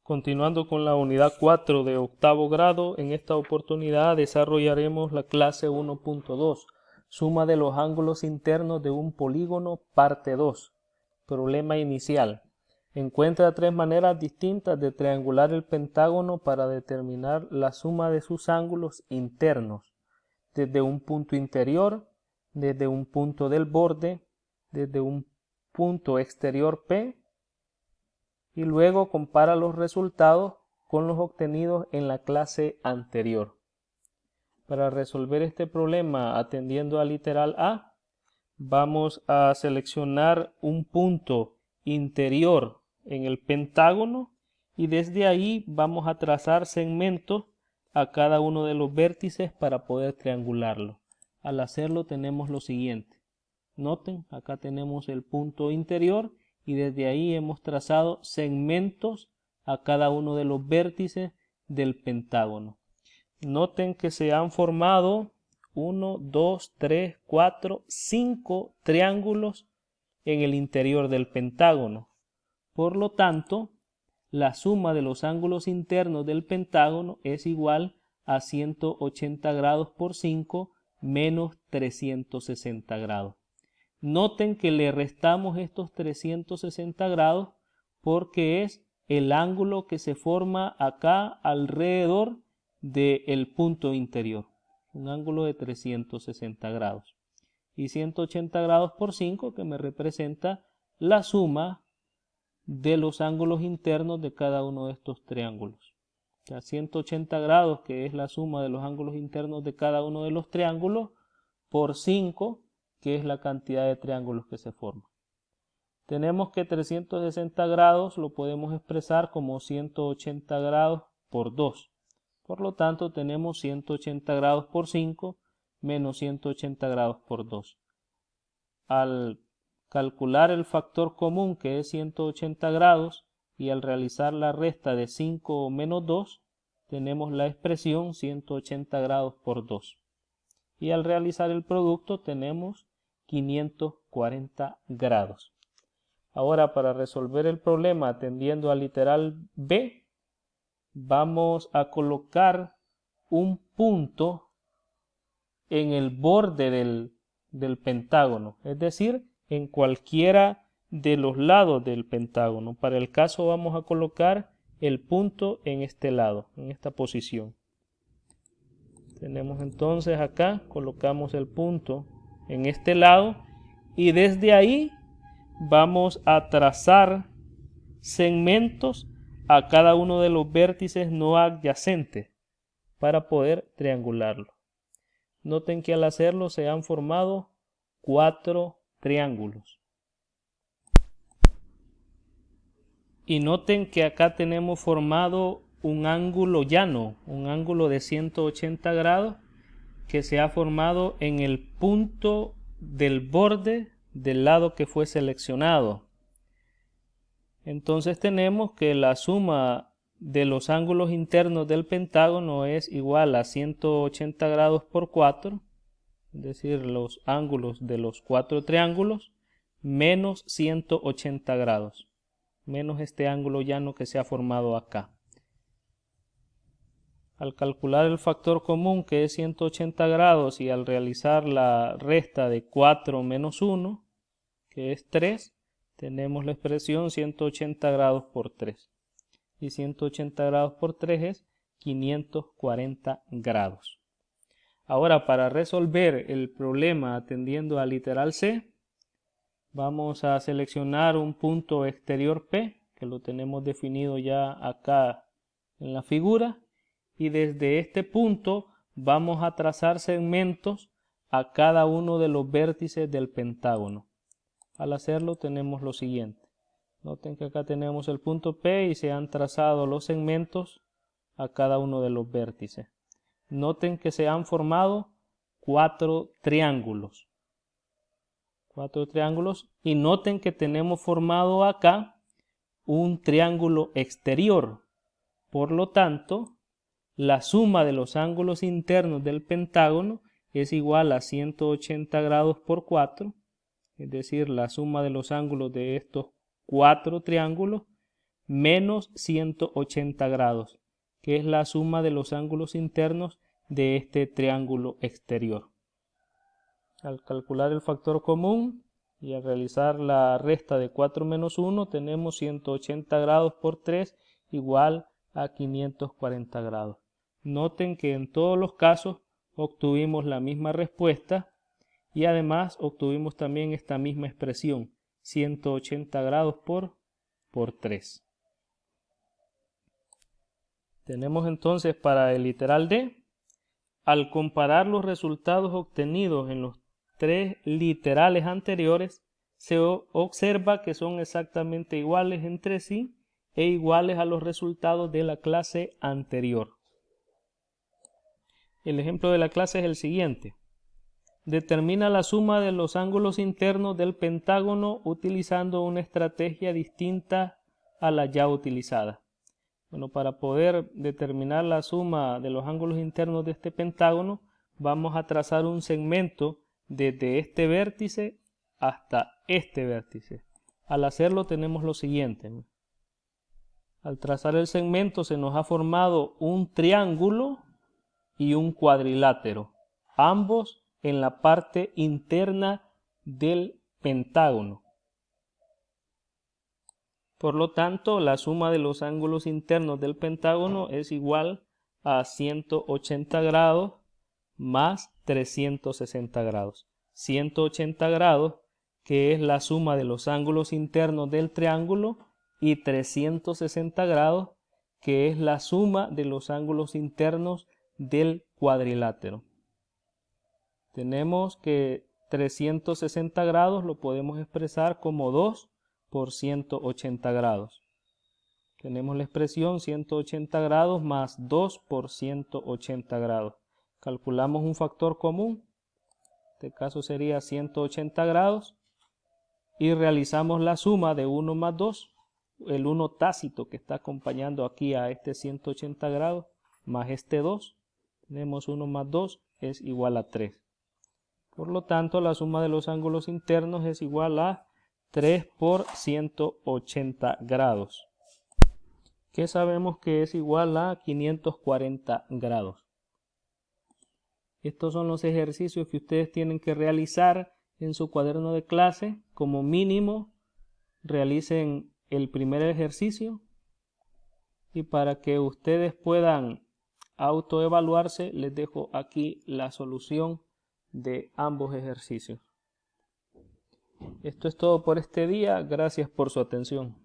Continuando con la unidad 4 de octavo grado, en esta oportunidad desarrollaremos la clase 1.2, suma de los ángulos internos de un polígono, parte 2. Problema inicial. Encuentra tres maneras distintas de triangular el pentágono para determinar la suma de sus ángulos internos, desde un punto interior, desde un punto del borde, desde un punto exterior P, y luego compara los resultados con los obtenidos en la clase anterior. Para resolver este problema atendiendo al literal A, vamos a seleccionar un punto interior en el pentágono y desde ahí vamos a trazar segmentos a cada uno de los vértices para poder triangularlo. Al hacerlo tenemos lo siguiente. Noten, acá tenemos el punto interior y desde ahí hemos trazado segmentos a cada uno de los vértices del pentágono. Noten que se han formado 1, 2, 3, 4, 5 triángulos en el interior del pentágono. Por lo tanto, la suma de los ángulos internos del pentágono es igual a 180 grados por 5 menos 360 grados. Noten que le restamos estos 360 grados porque es el ángulo que se forma acá alrededor del punto interior. Un ángulo de 360 grados. Y 180 grados por 5 que me representa la suma de los ángulos internos de cada uno de estos triángulos. O sea, 180 grados que es la suma de los ángulos internos de cada uno de los triángulos por 5 que es la cantidad de triángulos que se forman. Tenemos que 360 grados lo podemos expresar como 180 grados por 2. Por lo tanto, tenemos 180 grados por 5 menos 180 grados por 2. Al calcular el factor común, que es 180 grados, y al realizar la resta de 5 menos 2, tenemos la expresión 180 grados por 2. Y al realizar el producto tenemos 540 grados. Ahora, para resolver el problema atendiendo al literal B, vamos a colocar un punto en el borde del pentágono, es decir, en cualquiera de los lados del pentágono. Para el caso vamos a colocar el punto en este lado, en esta posición. Tenemos entonces acá, colocamos el punto en este lado y desde ahí vamos a trazar segmentos a cada uno de los vértices no adyacentes para poder triangularlo. Noten que al hacerlo se han formado 4 triángulos. Y noten que acá tenemos formado un ángulo llano, un ángulo de 180 grados que se ha formado en el punto del borde del lado que fue seleccionado. Entonces tenemos que la suma de los ángulos internos del pentágono es igual a 180 grados por 4, es decir, los ángulos de los 4 triángulos, menos 180 grados, menos este ángulo llano que se ha formado acá. Al calcular el factor común, que es 180 grados, y al realizar la resta de 4 menos 1, que es 3, tenemos la expresión 180 grados por 3. Y 180 grados por 3 es 540 grados. Ahora, para resolver el problema atendiendo al literal C, vamos a seleccionar un punto exterior P, que lo tenemos definido ya acá en la figura. Y desde este punto vamos a trazar segmentos a cada uno de los vértices del pentágono. Al hacerlo tenemos lo siguiente. Noten que acá tenemos el punto P y se han trazado los segmentos a cada uno de los vértices. Noten que se han formado 4 triángulos. 4 triángulos y noten que tenemos formado acá un triángulo exterior. Por lo tanto, la suma de los ángulos internos del pentágono es igual a 180 grados por 4, es decir, la suma de los ángulos de estos 4 triángulos menos 180 grados, que es la suma de los ángulos internos de este triángulo exterior. Al calcular el factor común y al realizar la resta de 4 menos 1, tenemos 180 grados por 3 igual a 540 grados. Noten que en todos los casos obtuvimos la misma respuesta y además obtuvimos también esta misma expresión, 180 grados por 3. Tenemos entonces para el literal D, al comparar los resultados obtenidos en los 3 literales anteriores, se observa que son exactamente iguales entre sí e iguales a los resultados de la clase anterior. El ejemplo de la clase es el siguiente. Determina la suma de los ángulos internos del pentágono utilizando una estrategia distinta a la ya utilizada. Bueno, para poder determinar la suma de los ángulos internos de este pentágono, vamos a trazar un segmento desde este vértice hasta este vértice. Al hacerlo tenemos lo siguiente. Al trazar el segmento se nos ha formado un triángulo y un cuadrilátero, ambos en la parte interna del pentágono. Por lo tanto, la suma de los ángulos internos del pentágono es igual a 180 grados más 360 grados. 180 grados, que es la suma de los ángulos internos del triángulo, y 360 grados, que es la suma de los ángulos internos del cuadrilátero. Tenemos que 360 grados lo podemos expresar como 2 por 180 grados. Tenemos la expresión 180 grados más 2 por 180 grados. Calculamos un factor común, en este caso sería 180 grados, y realizamos la suma de 1 más 2, el 1 tácito que está acompañando aquí a este 180 grados, más este 2, tenemos 1 más 2 es igual a 3. Por lo tanto, la suma de los ángulos internos es igual a 3 por 180 grados, que sabemos que es igual a 540 grados. Estos son los ejercicios que ustedes tienen que realizar en su cuaderno de clase. Como mínimo, realicen el primer ejercicio, y para que ustedes puedan autoevaluarse, les dejo aquí la solución de ambos ejercicios. Esto es todo por este día. Gracias por su atención.